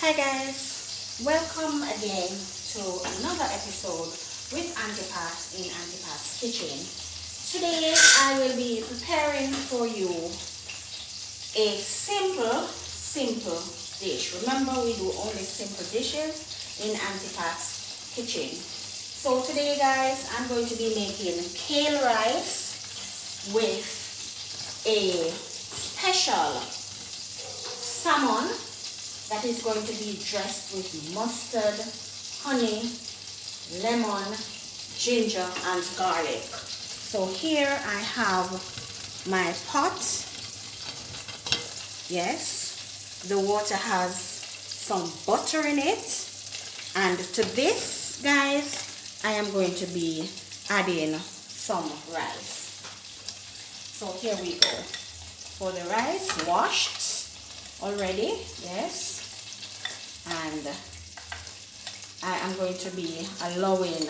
Hi guys, welcome again to another episode with Auntie Pat in Auntie Pat's Kitchen. Today I will be preparing for you a simple dish. Remember, we do only simple dishes in Auntie Pat's Kitchen. So today guys, I'm going to be making kale rice with a special salmon that is going to be dressed with mustard, honey, lemon, ginger, and garlic. So here I have my pot. Yes, the water has some butter in it. And to this, guys, I am going to be adding some rice. So here we go. For the rice, washed already, yes. And I am going to be allowing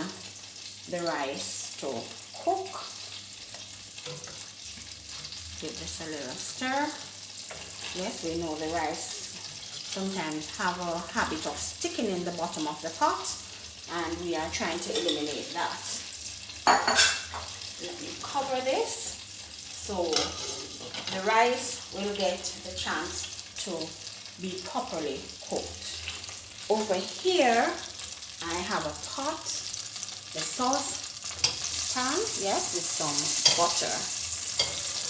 the rice to cook. Give this a little stir. Yes, we know the rice sometimes have a habit of sticking in the bottom of the pot, and we are trying to eliminate that. Let me cover this so the rice will get the chance to be properly cooked. Over here, I have a pot, the sauce pan, yes, with some butter.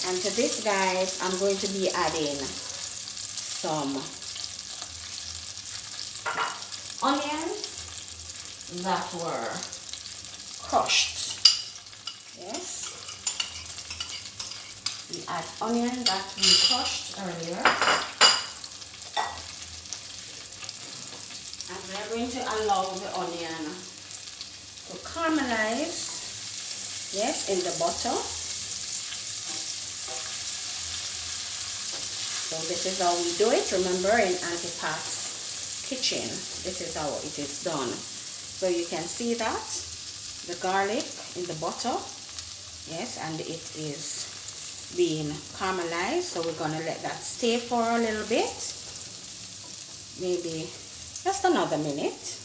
And to this, guys, I'm going to be adding some onions that were crushed. Yes, we add onion that we crushed earlier. And we are going to allow the onion to caramelize, yes, in the butter. So this is how we do it. Remember, in Auntie Pat's Kitchen, this is how it is done. So you can see that, the garlic in the butter, yes, and it is being caramelized. So we're going to let that stay for a little bit, maybe just another minute,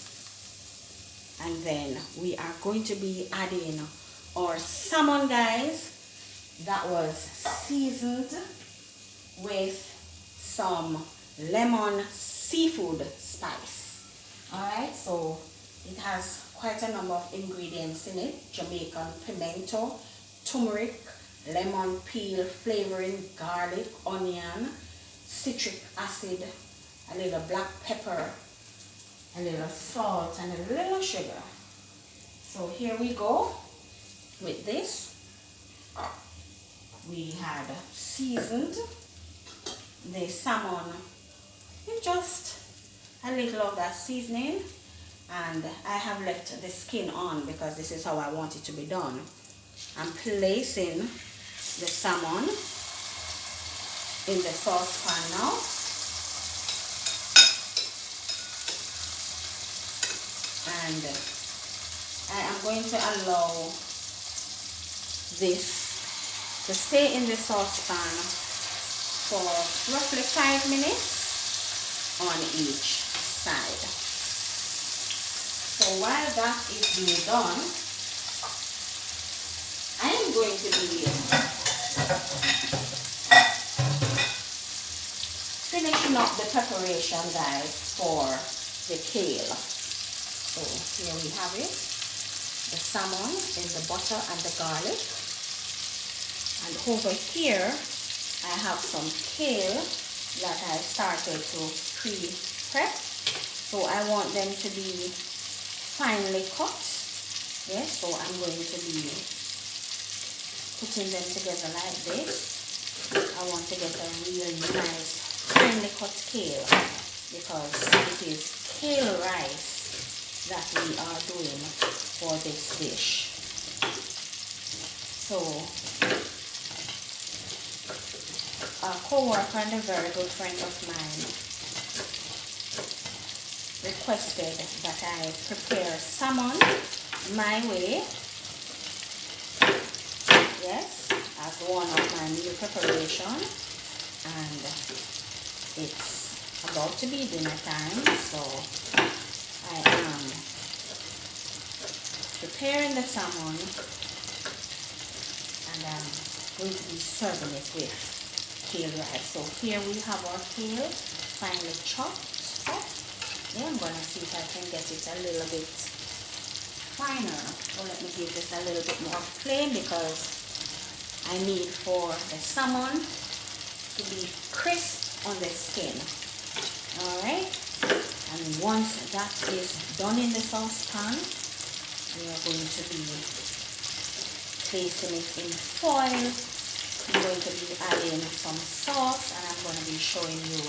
and then we are going to be adding our salmon, guys, that was seasoned with some lemon seafood spice. Alright, so it has quite a number of ingredients in it: Jamaican pimento, turmeric, lemon peel flavoring, garlic, onion, citric acid, a little black pepper, a little salt, and a little sugar. So here we go with this. We had seasoned the salmon with just a little of that seasoning, and I have left the skin on because this is how I want it to be done. I'm placing the salmon in the saucepan now. And I am going to allow this to stay in the saucepan for roughly 5 minutes on each side. So while that is being done, I am going to be finishing up the preparation, guys, for the kale. So here we have it, the salmon in the butter and the garlic. And over here, I have some kale that I started to pre-prep. So I want them to be finely cut. Yes, so I'm going to be putting them together like this. I want to get a really nice finely cut kale because it is kale rice that we are doing for this dish. So a co-worker and a very good friend of mine requested that I prepare salmon my way, yes, as one of my meal preparation, and it's about to be dinner time, so I am preparing the salmon and I'm going to be serving it with kale rice. So here we have our kale finely chopped up. Yeah, I'm going to see if I can get it a little bit finer. So let me give this a little bit more flame because I need for the salmon to be crisp on the skin. Alright, and once that is done in the saucepan, we are going to be placing it in foil. I'm going to be adding some sauce, and I'm going to be showing you,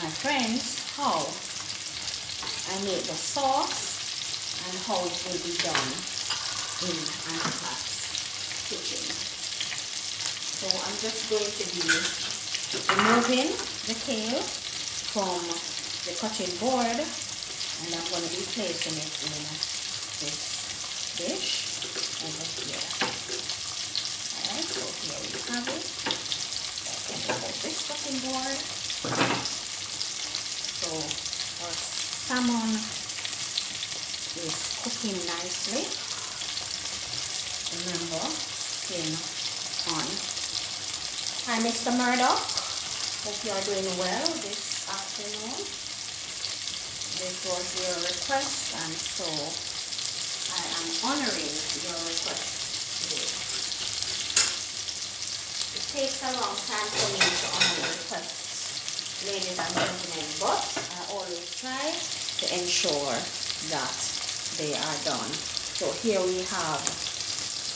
my friends, how I make the sauce and how it will be done in Auntie Pat's kitchen. So I'm just going to be removing the kale from the cutting board, and I'm going to be placing it in this dish over here. Alright, so here we have it. Remove this cutting board. So our salmon is cooking nicely. Remember, skin on. Hi, Mr. Murdoch. Hope you are doing well this afternoon. This was your request, and so I am honoring your request today. It takes a long time for me to honor requests, ladies and gentlemen, but I always try to ensure that they are done. So here we have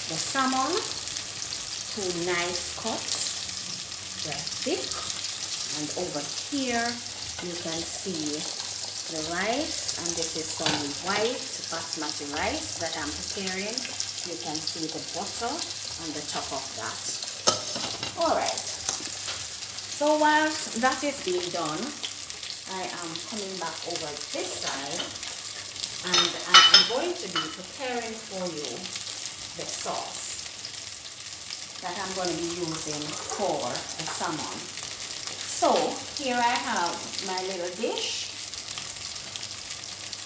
the salmon, 2 nice cuts. They're thick. And over here you can see the rice, and this is some white basmati rice that I'm preparing. You can see the butter on the top of that. Alright, so whilst that is being done, I am coming back over this side, and I am going to be preparing for you the sauce that I'm going to be using for the salmon. So here I have my little dish.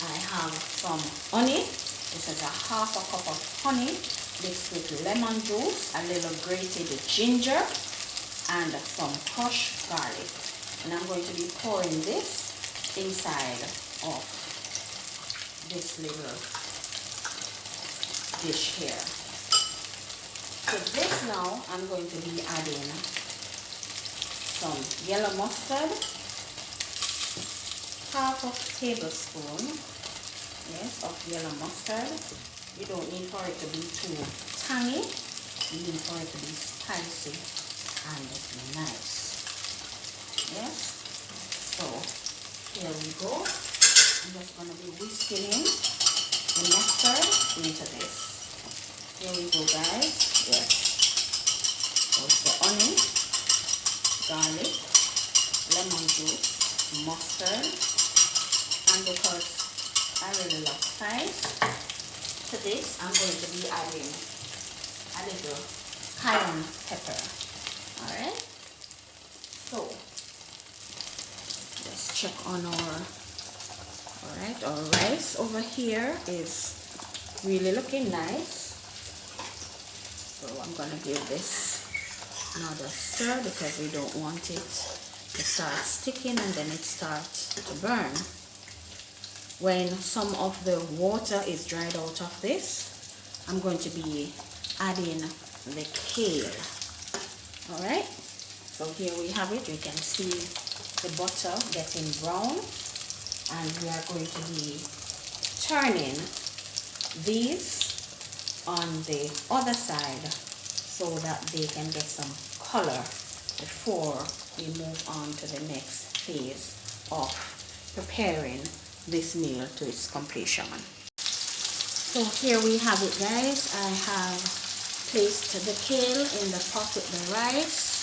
I have some honey. This is a half a cup of honey mixed with lemon juice, a little grated ginger, and some crushed garlic. And I'm going to be pouring this inside of this little dish here. To this now, I'm going to be adding some yellow mustard, half a tablespoon, yes, of yellow mustard. You don't need for it to be too tangy. You need for it to be spicy and nice. Yes. So here we go. I'm just going to be whisking in the mustard into this. Here we go, guys. Yes. So it's the onion, garlic, lemon juice, mustard, and because I really love spice, to this I'm going to be adding a little cayenne pepper. Alright, so let's check on our rice over here is really looking nice. So I'm going to give this another stir because we don't want it to start sticking and then it starts to burn. When some of the water is dried out of this, I'm going to be adding the kale. Alright, so here we have it. You can see the butter getting brown, and we are going to be turning these on the other side so that they can get some color before we move on to the next phase of preparing this meal to its completion. So here we have it, guys. I have placed the kale in the pot with the rice.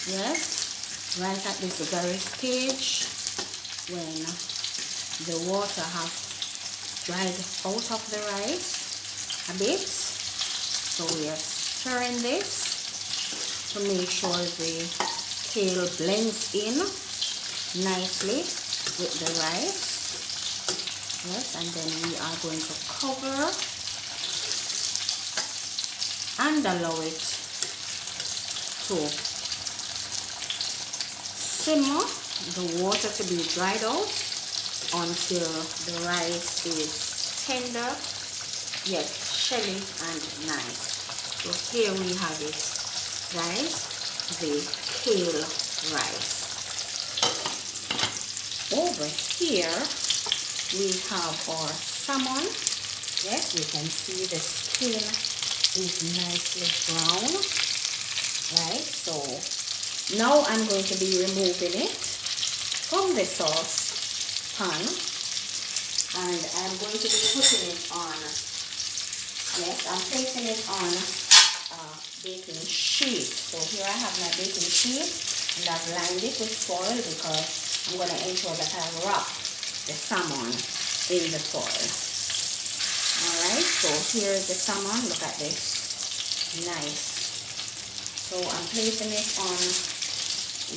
Yes, right at this very stage when the water has dried out of the rice a bit. So we are stirring this to make sure the kale blends in nicely with the rice. Yes, and then we are going to cover and allow it to simmer, the water to be dried out until the rice is tender yet shelly and nice. So here we have it, guys, the kale rice. Over here we have our salmon. Yes, you can see the skin is nicely brown, right? So now I'm going to be removing it from the sauce pan, and I'm going to be putting it on, yes, I'm placing it on a baking sheet. So here I have my baking sheet, and I've lined it with foil because I'm going to ensure that I wrap the salmon in the foil. Alright, so here is the salmon. Look at this. Nice. So I'm placing it on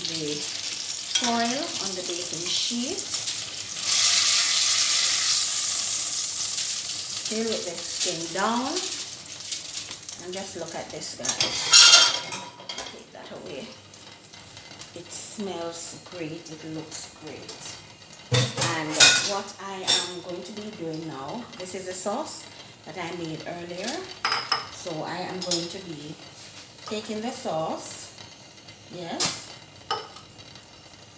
the foil on the baking sheet. Still with the skin down. And just look at this, guys. Take that away. It smells great. It looks great. And what I am going to be doing now, this is a sauce that I made earlier. So I am going to be taking the sauce, yes,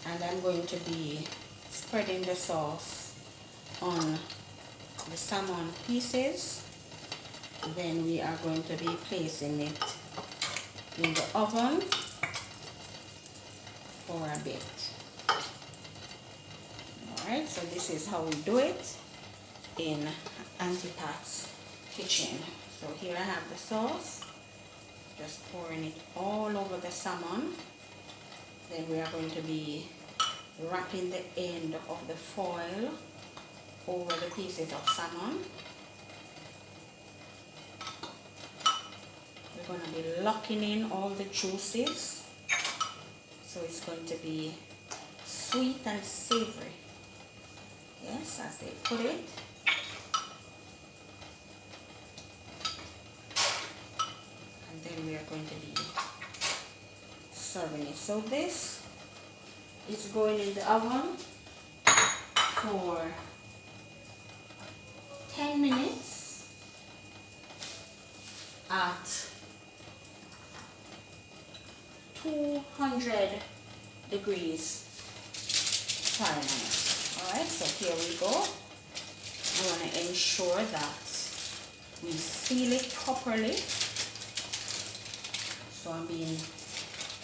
and I'm going to be spreading the sauce on the salmon pieces. Then we are going to be placing it in the oven for a bit. Alright, so this is how we do it in Auntie Pat's kitchen. So here I have the sauce, just pouring it all over the salmon. Then we are going to be wrapping the end of the foil over the pieces of salmon. We're going to be locking in all the juices, so it's going to be sweet and savory. Yes, as they put it. And then we are going to be serving it. So this is going in the oven for 10 minutes at 200 degrees Fahrenheit. Alright, so here we go. We want to ensure that we seal it properly. So I'm being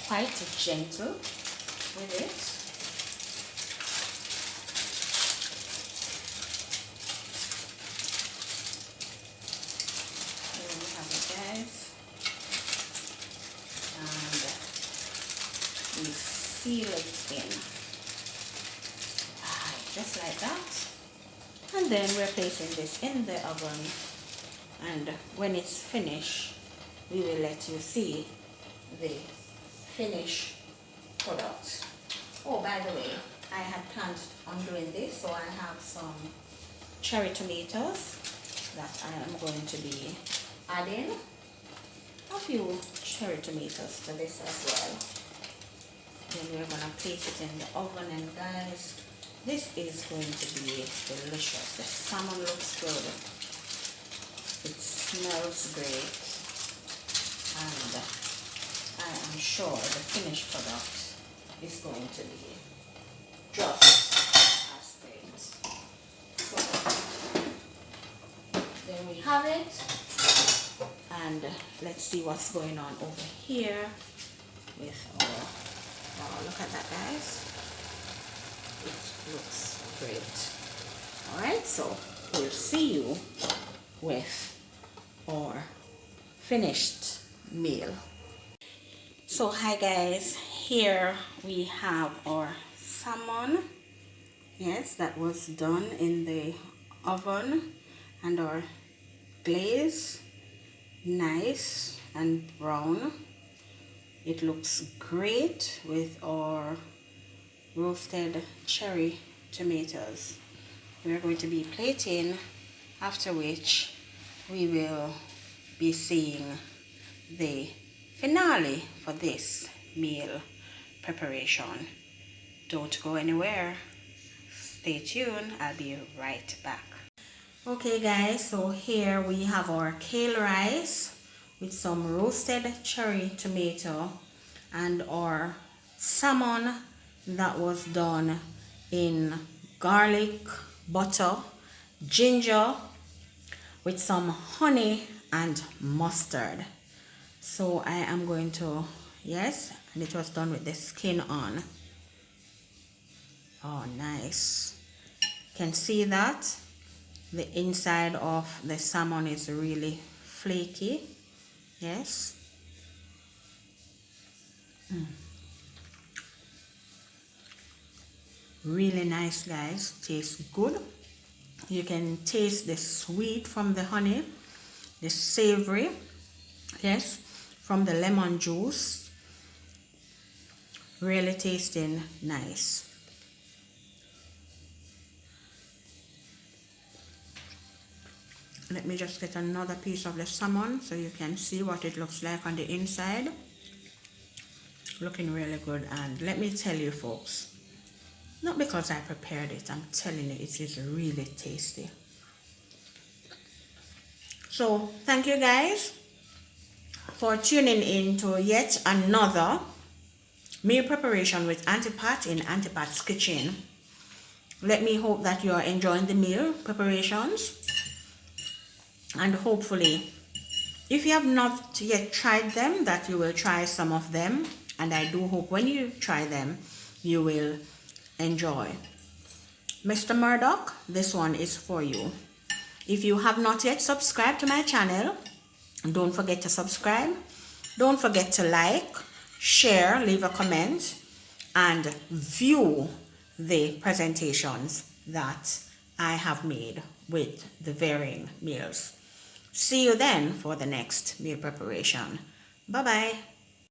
quite gentle with it. Here we have it, guys. And we seal it in. Just like that. And then we're placing this in the oven. And when it's finished, we will let you see the finished product. Oh, by the way, I had planned on doing this, so I have some cherry tomatoes that I am going to be adding a few cherry tomatoes to this as well. Then we're going to place it in the oven, and guys, this is going to be delicious. The salmon looks good. It smells great. And I am sure the finished product is going to be just as great. So there we have it. And let's see what's going on over here with our, oh, look at that, guys. It looks great. Alright, so we'll see you with our finished meal. So hi guys, here we have our salmon. Yes, that was done in the oven, and our glaze, nice and brown. It looks great with our roasted cherry tomatoes. We're going to be plating, after which we will be seeing the finale for this meal preparation. Don't go anywhere. Stay tuned. I'll be right back. Okay guys, so here we have our kale rice with some roasted cherry tomato and our salmon that was done in garlic, butter, ginger with some honey and mustard. So I am going to, yes, and it was done with the skin on. Oh, nice. Can see that the inside of the salmon is really flaky. Yes. Really nice, guys. Tastes good. You can taste the sweet from the honey, the savory, yes, from the lemon juice. Really tasting nice. Let me just get another piece of the salmon so you can see what it looks like on the inside. Looking really good. And let me tell you folks, not because I prepared it, I'm telling you, it is really tasty. So thank you guys for tuning in to yet another meal preparation with Auntie Pat in Auntie Pat's Kitchen. Let me hope that you are enjoying the meal preparations, and hopefully if you have not yet tried them, that you will try some of them, and I do hope when you try them you will enjoy. Mr. Murdoch, this one is for you. If you have not yet subscribed to my channel, don't forget to subscribe. Don't forget to like, share, leave a comment, and view the presentations that I have made with the varying meals. See you then for the next meal preparation. Bye-bye.